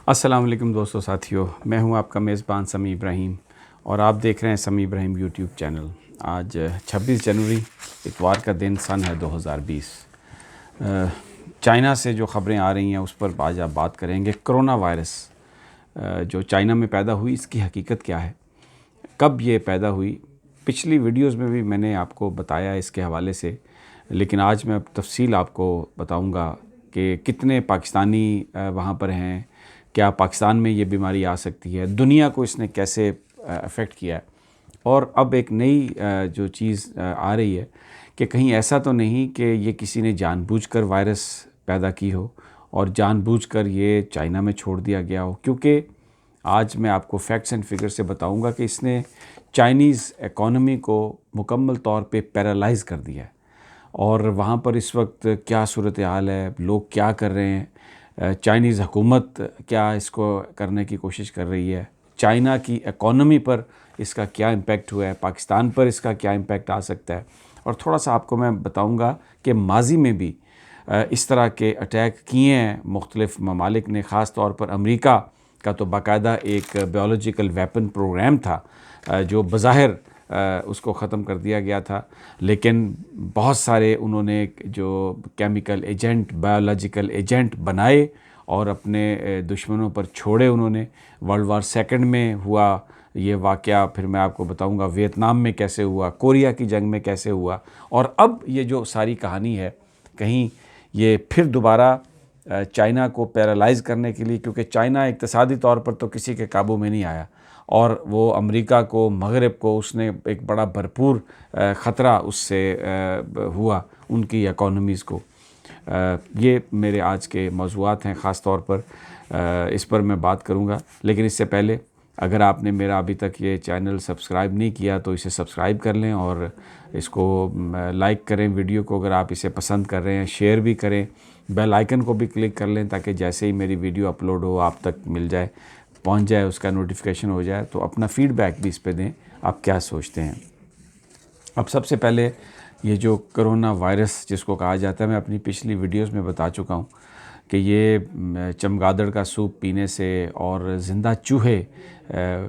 अस्सलाम वालेकुम दोस्तों साथियों, मैं हूं आपका मेज़बान समी इब्राहिम और आप देख रहे हैं समी इब्राहिम यूट्यूब चैनल। आज 26 जनवरी इतवार का दिन सन है 2020। चाइना से जो ख़बरें आ रही हैं उस पर आज आप बात करेंगे। कोरोना वायरस जो चाइना में पैदा हुई, इसकी हकीकत क्या है, कब ये पैदा हुई। पिछली वीडियोज़ में भी मैंने आपको बताया इसके हवाले से, लेकिन आज मैं तफसील आपको बताऊंगा कि कितने पाकिस्तानी वहाँ पर हैं, क्या पाकिस्तान में ये बीमारी आ सकती है, दुनिया को इसने कैसे अफेक्ट किया है। और अब एक नई जो चीज़ आ रही है कि कहीं ऐसा तो नहीं कि ये किसी ने जानबूझकर वायरस पैदा की हो और जानबूझकर ये चाइना में छोड़ दिया गया हो, क्योंकि आज मैं आपको फैक्ट्स एंड फिगर से बताऊंगा कि इसने चाइनीज़ इकॉनमी को मुकम्मल तौर पे पैरालाइज़ कर दिया है। और वहाँ पर इस वक्त क्या सूरत हाल है, लोग क्या कर रहे हैं, चाइनीज़ हुकूमत क्या इसको करने की कोशिश कर रही है, चाइना की इकॉनमी पर इसका क्या इम्पेक्ट हुआ है, पाकिस्तान पर इसका क्या इम्पेक्ट आ सकता है। और थोड़ा सा आपको मैं बताऊंगा कि माजी में भी इस तरह के अटैक किए हैं मुख्तलिफ़ ममालिक ने। ख़ास तौर पर अमेरिका का तो बाकायदा एक बायोलॉजिकल वेपन प्रोग्राम था जो बज़ाहिर उसको ख़त्म कर दिया गया था, लेकिन बहुत सारे उन्होंने जो केमिकल एजेंट, बायोलॉजिकल एजेंट बनाए और अपने दुश्मनों पर छोड़े उन्होंने। वर्ल्ड वार सेकंड में हुआ ये वाक़या, फिर मैं आपको बताऊंगा वियतनाम में कैसे हुआ, कोरिया की जंग में कैसे हुआ, और अब ये जो सारी कहानी है कहीं ये फिर दोबारा चाइना को पैरालाइज़ करने के लिए, क्योंकि चाइना इक़्तिसादी तौर पर तो किसी के काबू में नहीं आया और वो अमेरिका को, मगरब को उसने एक बड़ा भरपूर ख़तरा उससे हुआ उनकी इकॉनमीज़ को। ये मेरे आज के मौज़ूआत हैं, ख़ास तौर पर इस पर मैं बात करूँगा। लेकिन इससे पहले अगर आपने मेरा अभी तक ये चैनल सब्सक्राइब नहीं किया तो इसे सब्सक्राइब कर लें और इसको लाइक करें, वीडियो को अगर आप इसे पसंद कर रहे हैं शेयर भी करें, बेल आइकन को भी क्लिक कर लें ताकि जैसे ही मेरी वीडियो अपलोड हो आप तक मिल जाए, पहुंच जाए, उसका नोटिफिकेशन हो जाए। तो अपना फ़ीडबैक भी इस पे दें, आप क्या सोचते हैं। अब सबसे पहले ये जो कोरोना वायरस जिसको कहा जाता है, मैं अपनी पिछली वीडियोस में बता चुका हूँ कि ये चमगादड़ का सूप पीने से और ज़िंदा चूहे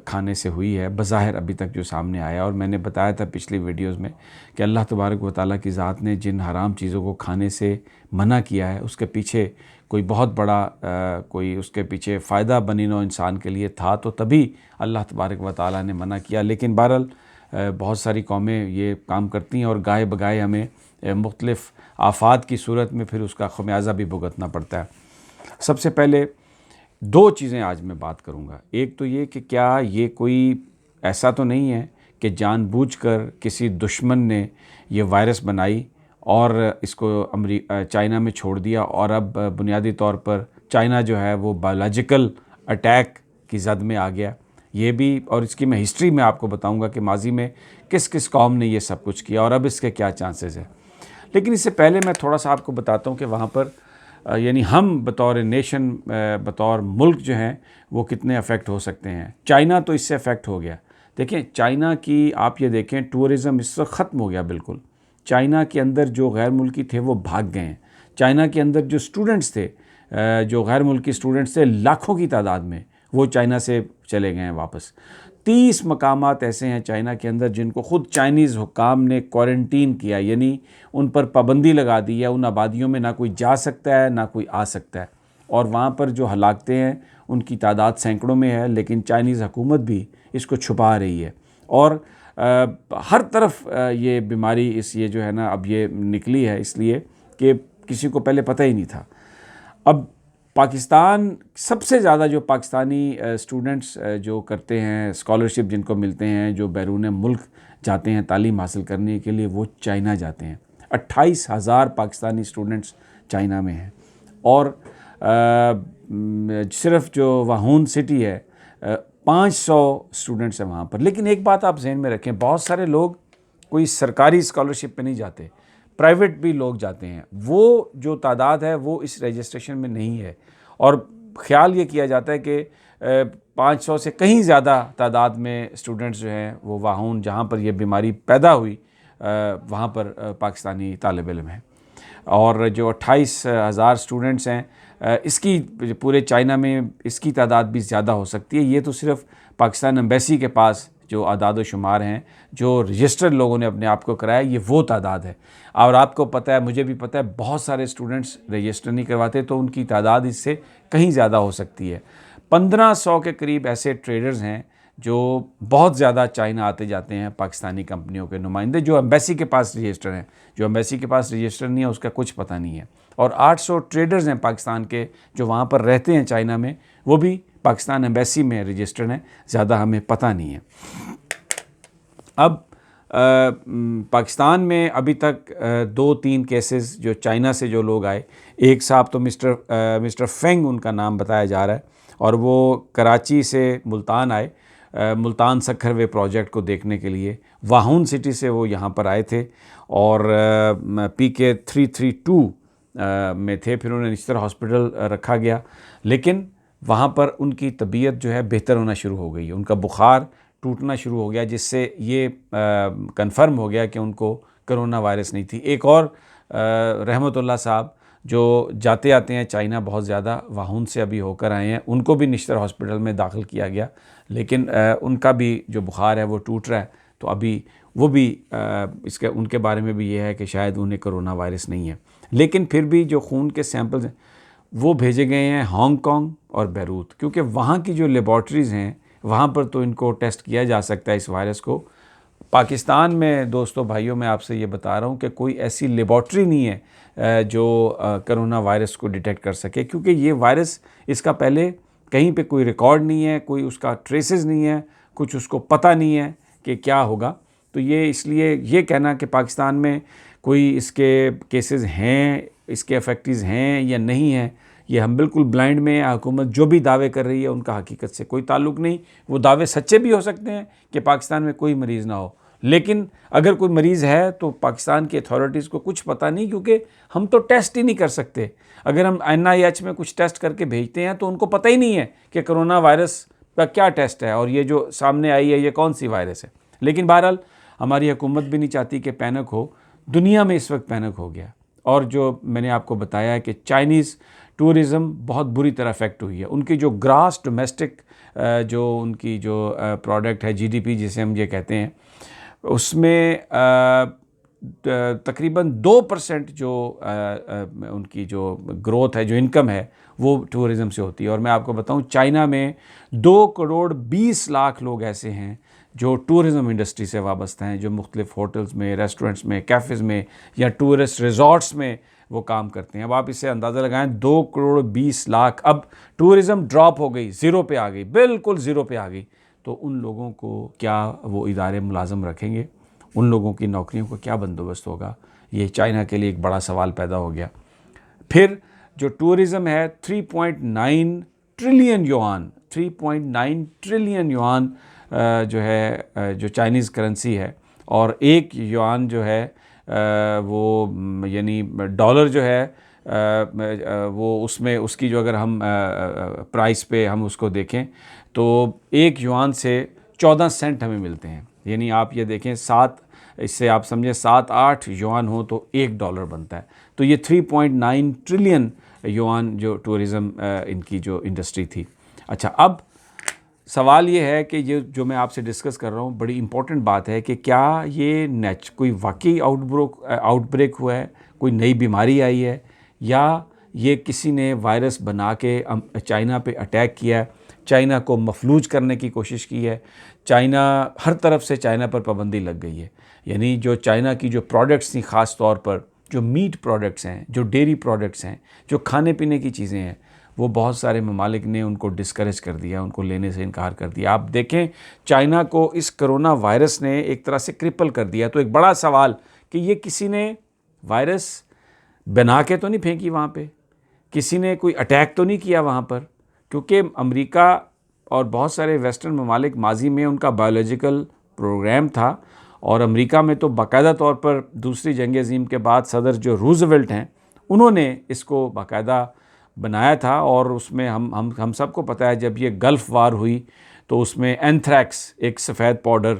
खाने से हुई है, बज़ाहिर अभी तक जो सामने आया। और मैंने बताया था पिछली वीडियोस में कि अल्लाह तबारक व तआला की ज़ात ने जिन हराम चीज़ों को खाने से मना किया है उसके पीछे कोई बहुत बड़ा कोई उसके पीछे फ़ायदा बनी नौ इंसान के लिए था, तो तभी अल्लाह तबारक व तआला ने मना किया। लेकिन बहरहाल बहुत सारी कौमें ये काम करती हैं और गाए बगाए हमें मुख्तलिफ़ आफ़ात की सूरत में फिर उसका ख़मियाज़ा भी भुगतना पड़ता है। सबसे पहले दो चीज़ें आज मैं बात करूँगा। एक तो ये कि क्या ये कोई ऐसा तो नहीं है कि जानबूझकर किसी दुश्मन ने ये वायरस बनाई और इसको चाइना में छोड़ दिया और अब बुनियादी तौर पर चाइना जो है वो बायोलॉजिकल अटैक की जद में आ गया। ये भी, और इसकी मैं हिस्ट्री में आपको बताऊंगा कि माजी में किस किस कौम ने ये सब कुछ किया और अब इसके क्या चांसेस है। लेकिन इससे पहले मैं थोड़ा सा आपको बताता हूँ कि वहाँ पर यानी हम बतौर नेशन, बतौर मुल्क जो हैं वो कितने अफेक्ट हो सकते हैं। चाइना तो इससे अफेक्ट हो गया। देखें चाइना की, आप ये देखें टूरिज़म इस वक्त ख़त्म हो गया बिल्कुल। चाइना के अंदर जो गैर मुल्की थे वो भाग गए हैं। चाइना के अंदर जो स्टूडेंट्स थे, जो गैर मुल्की स्टूडेंट्स थे लाखों की तादाद में, वो चाइना से चले गए हैं वापस। 30 मकामात ऐसे हैं चाइना के अंदर जिनको ख़ुद चाइनीज़ हुक्काम ने क्वारंटीन किया, यानी उन पर पाबंदी लगा दी है। उन आबादियों में ना कोई जा सकता है ना कोई आ सकता है, और वहाँ पर जो हलाकतें हैं उनकी तादाद सैकड़ों में है। लेकिन चाइनीज़ हुकूमत भी इसको छुपा रही है और हर तरफ ये बीमारी ये जो है ना अब ये निकली है, इसलिए कि किसी को पहले पता ही नहीं था। अब पाकिस्तान सबसे ज़्यादा जो पाकिस्तानी स्टूडेंट्स जो करते हैं, स्कॉलरशिप जिनको मिलते हैं, जो बैरून मुल्क जाते हैं तालीम हासिल करने के लिए, वो चाइना जाते हैं। 28,000 पाकिस्तानी स्टूडेंट्स चाइना में हैं और सिर्फ जो वहून सिटी है 500 स्टूडेंट्स हैं वहाँ पर। लेकिन एक बात आप जहन में रखें, बहुत सारे लोग कोई सरकारी स्कॉलरशिप पे नहीं जाते, प्राइवेट भी लोग जाते हैं। वो जो तादाद है वो इस रजिस्ट्रेशन में नहीं है और ख़्याल ये किया जाता है कि 500 से कहीं ज़्यादा तादाद में स्टूडेंट्स जो हैं वो वहाँ जहाँ पर ये बीमारी पैदा हुई वहाँ पर पाकिस्तानी तालिब इल्म हैं। और जो 28,000 स्टूडेंट्स हैं इसकी पूरे चाइना में इसकी तादाद भी ज़्यादा हो सकती है। ये तो सिर्फ पाकिस्तान एम्बेसी के पास जो आदाद व शुमार हैं, जो रजिस्टर्ड लोगों ने अपने आप को कराया, ये वो तादाद है। और आपको पता है, मुझे भी पता है, बहुत सारे स्टूडेंट्स रजिस्टर नहीं करवाते, तो उनकी तादाद इससे कहीं ज़्यादा हो सकती है। 1500 के करीब ऐसे ट्रेडर्स हैं जो बहुत ज़्यादा चाइना आते जाते हैं, पाकिस्तानी कंपनियों के नुमाइंदे जो एम्बेसी के पास रजिस्टर हैं। जो एम्बेसी के पास रजिस्टर नहीं है उसका कुछ पता नहीं है। और 800 ट्रेडर्स हैं पाकिस्तान के जो वहाँ पर रहते हैं चाइना में, वो भी पाकिस्तान एम्बेसी में रजिस्टर्ड हैं, ज़्यादा हमें पता नहीं है। अब पाकिस्तान में अभी तक 2-3 केसेस जो चाइना से जो लोग आए, एक साहब तो मिस्टर फेंग उनका नाम बताया जा रहा है, और वो कराची से मुल्तान आए, मुल्तान सक्खरवे प्रोजेक्ट को देखने के लिए। वाहून सिटी से वो यहाँ पर आए थे और PK 332 में थे। फिर उन्हें निश्तर हॉस्पिटल रखा गया, लेकिन वहाँ पर उनकी तबीयत जो है बेहतर होना शुरू हो गई है। उनका बुखार टूटना शुरू हो गया, जिससे ये कंफर्म हो गया कि उनको कोरोना वायरस नहीं थी। एक और रहमतुल्लाह साहब जो जाते आते हैं चाइना बहुत ज़्यादा, वाहून से अभी होकर आए हैं, उनको भी निश्तर हॉस्पिटल में दाखिल किया गया, लेकिन उनका भी जो बुखार है वो टूट रहा है। तो अभी वो भी इसके उनके बारे में भी ये है कि शायद उन्हें कोरोना वायरस नहीं है। लेकिन फिर भी जो खून के सैंपल्स हैं वो भेजे गए हैं हांगकांग और बैरूत, क्योंकि वहाँ की जो लेबॉर्ट्रीज़ हैं वहाँ पर तो इनको टेस्ट किया जा सकता है इस वायरस को। पाकिस्तान में दोस्तों भाइयों मैं आपसे ये बता रहा हूँ कि कोई ऐसी लेबॉर्ट्री नहीं है जो कोरोना वायरस को डिटेक्ट कर सके, क्योंकि ये वायरस, इसका पहले कहीं पे कोई रिकॉर्ड नहीं है, कोई उसका ट्रेसेस नहीं है, कुछ उसको पता नहीं है कि क्या होगा। तो ये इसलिए ये कहना कि पाकिस्तान में कोई इसके केसेस हैं, इसके इफेक्टिव हैं या नहीं हैं, ये हम बिल्कुल ब्लाइंड में हैं। हुकूमत जो भी दावे कर रही है उनका हकीकत से कोई ताल्लुक़ नहीं। वो दावे सच्चे भी हो सकते हैं कि पाकिस्तान में कोई मरीज़ ना हो, लेकिन अगर कोई मरीज़ है तो पाकिस्तान की अथॉरिटीज़ को कुछ पता नहीं, क्योंकि हम तो टेस्ट ही नहीं कर सकते। अगर हम NIH में कुछ टेस्ट करके भेजते हैं तो उनको पता ही नहीं है कि कोरोना वायरस का क्या टेस्ट है और ये जो सामने आई है ये कौन सी वायरस है। लेकिन बहरहाल हमारी हुकूमत भी नहीं चाहती कि पैनिक हो। दुनिया में इस वक्त पैनिक हो गया, और जो मैंने आपको बताया है कि चाइनीज़ टूरिज़म बहुत बुरी तरह अफेक्ट हुई है। उनकी जो ग्रास डोमेस्टिक जो उनकी जो प्रोडक्ट है, GDP जिसे हम ये कहते हैं, उसमें तकरीबन 2% जो उनकी जो ग्रोथ है, जो इनकम है, वो टूरिज़म से होती है। और मैं आपको बताऊं, चाइना में 2 करोड़ 20 लाख लोग ऐसे हैं जो टूरिज़म इंडस्ट्री से वाबस्ता हैं, जो मुख्तलिफ़ होटल्स में, रेस्टोरेंट्स में, कैफ़ेज़ में या टूरिस्ट रिज़ॉर्ट्स में वो काम करते हैं। अब आप इससे अंदाज़ा लगाएं, 2 करोड़ 20 लाख। अब टूरिज़म ड्रॉप हो गई, ज़ीरो पे आ गई, बिल्कुल ज़ीरो पे आ गई, तो उन लोगों को क्या वो इदारे मुलाज़म रखेंगे? उन लोगों की नौकरियों का क्या बंदोबस्त होगा? ये चाइना के लिए एक बड़ा सवाल पैदा हो गया। फिर जो टूरिज़म है, 3.9 ट्रिलियन युआन, 3.9 ट्रिलियन युआन जो है, जो चाइनीज़ करेंसी है, और एक युआन जो है वो यानी डॉलर जो है वो उसमें उसकी जो अगर हम प्राइस पे हम उसको देखें तो एक युआन से 14 सेंट हमें मिलते हैं। यानी आप ये देखें, इससे आप समझें 7-8 युआन हो तो $1 बनता है। तो ये 3.9 ट्रिलियन युआन जो टूरिज़म इनकी जो इंडस्ट्री थी। अच्छा, अब सवाल ये है कि ये जो मैं आपसे डिस्कस कर रहा हूँ, बड़ी इंपॉर्टेंट बात है कि क्या ये कोई वाकई आउटब्रेक हुआ है, कोई नई बीमारी आई है, या ये किसी ने वायरस बना के चाइना पे अटैक किया है, चाइना को मफलूज करने की कोशिश की है। चाइना, हर तरफ से चाइना पर पाबंदी लग गई है। यानी जो चाइना की जो प्रोडक्ट्स थी, ख़ास तौर पर जो मीट प्रोडक्ट्स हैं, जो डेयरी प्रोडक्ट्स हैं, जो खाने पीने की चीज़ें हैं, वो बहुत सारे ममालिक ने उनको डिस्करेज कर दिया, उनको लेने से इनकार कर दिया। आप देखें, चाइना को इस कोरोना वायरस ने एक तरह से क्रिपल कर दिया। तो एक बड़ा सवाल कि ये किसी ने वायरस बना के तो नहीं फेंकी वहाँ पे, किसी ने कोई अटैक तो नहीं किया वहाँ पर, क्योंकि अमेरिका और बहुत सारे वेस्टर्न ममालिक माजी में उनका बायोलॉजिकल प्रोग्राम था। और अमेरिका में तो बाकायदा तौर पर दूसरी जंग अज़ीम के बाद सदर जो रूज़वेल्ट हैं, उन्होंने इसको बाकायदा बनाया था। और उसमें हम सबको पता है, जब ये गल्फ़ वार हुई तो उसमें एंथ्रैक्स, एक सफ़ेद पाउडर,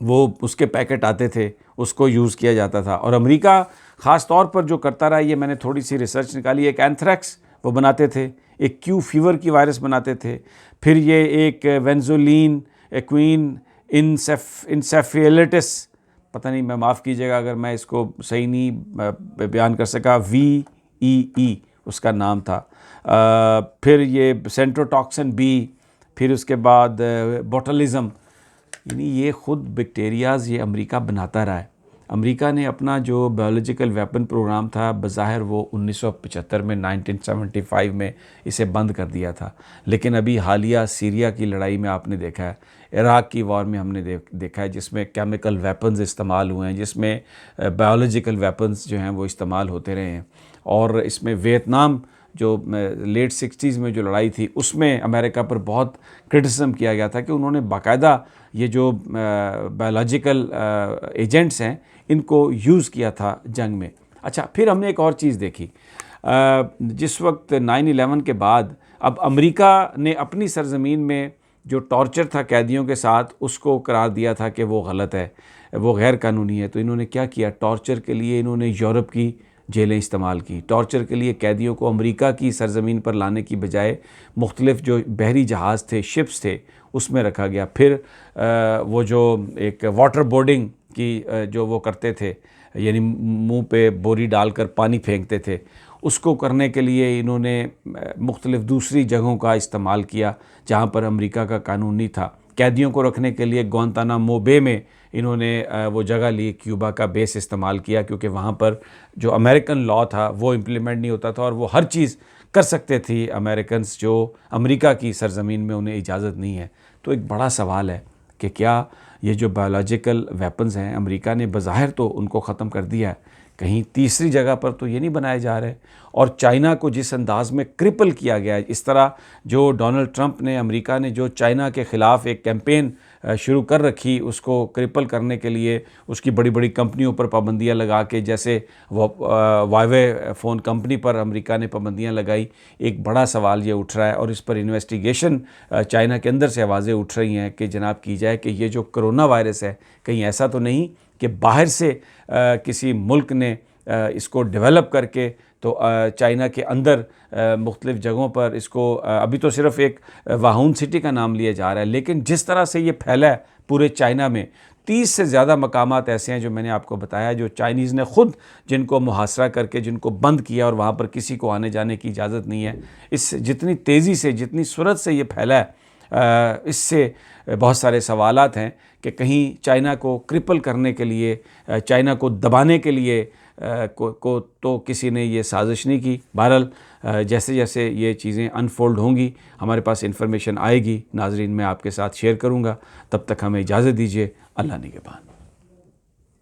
वो उसके पैकेट आते थे, उसको यूज़ किया जाता था। और अमेरिका ख़ास तौर पर जो करता रहा, ये मैंने थोड़ी सी रिसर्च निकाली, एक एंथ्रैक्स वो बनाते थे, एक क्यू फीवर की वायरस बनाते थे, फिर ये एक वेंजोलिन एक्विन इंसेफेलिटिस, पता नहीं, मैं माफ़ कीजिएगा अगर मैं इसको सही नहीं बयान कर सका, VEE उसका नाम था। फिर ये सेंट्रोटॉक्सिन बी, फिर उसके बाद बोटलिज़म, यानी ये ख़ुद बैक्टीरियाज़ ये अमेरिका बनाता रहा है। अमेरिका ने अपना जो बायोलॉजिकल वेपन प्रोग्राम था बज़ाहिर वो 1975 में 1975 में इसे बंद कर दिया था, लेकिन अभी हालिया सीरिया की लड़ाई में आपने देखा है, इराक़ की वॉर में हमने देखा है जिसमें केमिकल वेपन्स इस्तेमाल हुए हैं, जिसमें बायोलॉजिकल वेपन्स जो हैं वो इस्तेमाल होते रहे हैं। और इसमें वियतनाम जो लेट 60s में जो लड़ाई थी उसमें अमेरिका पर बहुत क्रिटिसिज्म किया गया था कि उन्होंने बाकायदा ये जो बायोलॉजिकल एजेंट्स हैं इनको यूज़ किया था जंग में। अच्छा, फिर हमने एक और चीज़ देखी, जिस वक्त 9/11 के बाद अब अमेरिका ने अपनी सरज़मीन में जो टॉर्चर था कैदियों के साथ उसको करार दिया था कि वो गलत है, वो गैर कानूनी है। तो इन्होंने क्या किया, टॉर्चर के लिए इन्होंने यूरोप की जेलें इस्तेमाल की, टॉर्चर के लिए कैदियों को अमेरिका की सरज़मीन पर लाने की बजाय मुख्तलिफ़ जो बहरी जहाज़ थे, शिप्स थे, उसमें रखा गया। फिर वो जो एक वाटर बोर्डिंग की जो वो करते थे, यानी मुंह पे बोरी डालकर पानी फेंकते थे, उसको करने के लिए इन्होंने मुख्तलिफ़ दूसरी जगहों का इस्तेमाल किया जहाँ पर अमेरिका का कानून नहीं था। कैदियों को रखने के लिए गुआंतानामो बे में इन्होंने वो जगह ली, क्यूबा का बेस इस्तेमाल किया, क्योंकि वहाँ पर जो अमेरिकन लॉ था वो इम्प्लीमेंट नहीं होता था और वो हर चीज़ कर सकते थी अमेरिकन्स जो अमेरिका की सरज़मीन में उन्हें इजाज़त नहीं है। तो एक बड़ा सवाल है कि क्या ये जो बायोलॉजिकल वेपन्स हैं अमेरिका ने बज़ाहिर तो उनको ख़त्म कर दिया है, कहीं तीसरी जगह पर तो ये नहीं बनाए जा रहे। और चाइना को जिस अंदाज़ में क्रिपल किया गया है, इस तरह जो डोनाल्ड ट्रंप ने, अमेरिका ने जो चाइना के ख़िलाफ़ एक कैंपेन शुरू कर रखी, उसको क्रिपल करने के लिए उसकी बड़ी बड़ी कंपनियों पर पाबंदियां लगा के, जैसे वावे फ़ोन कंपनी पर अमेरिका ने पाबंदियां लगाई। एक बड़ा सवाल ये उठ रहा है और इस पर इन्वेस्टिगेशन चाइना के अंदर से आवाज़ें उठ रही हैं कि जनाब की जाए कि ये जो कोरोना वायरस है कहीं ऐसा तो नहीं कि बाहर से किसी मुल्क ने इसको डेवलप करके तो चाइना के अंदर मुख्तलिफ़ जगहों पर इसको अभी तो सिर्फ़ एक वुहान सिटी का नाम लिया जा रहा है, लेकिन जिस तरह से ये फैला है पूरे चाइना में 30 से ज़्यादा मकामात ऐसे हैं जो मैंने आपको बताया, जो चाइनीज़ ने ख़ुद जिनको मुहासरा करके जिनको बंद किया और वहाँ पर किसी को आने जाने की इजाज़त नहीं है। इस जितनी तेज़ी से, जितनी सूरत से ये फैला है, इससे बहुत सारे सवालात हैं कि कहीं चाइना को क्रिपल करने के लिए, चाइना को दबाने के लिए को तो किसी ने ये साजिश नहीं की। बहरहाल जैसे जैसे ये चीज़ें अनफोल्ड होंगी हमारे पास इन्फॉर्मेशन आएगी, नाजरीन मैं आपके साथ शेयर करूँगा। तब तक हमें इजाज़त दीजिए। अल्लाह निगहबान।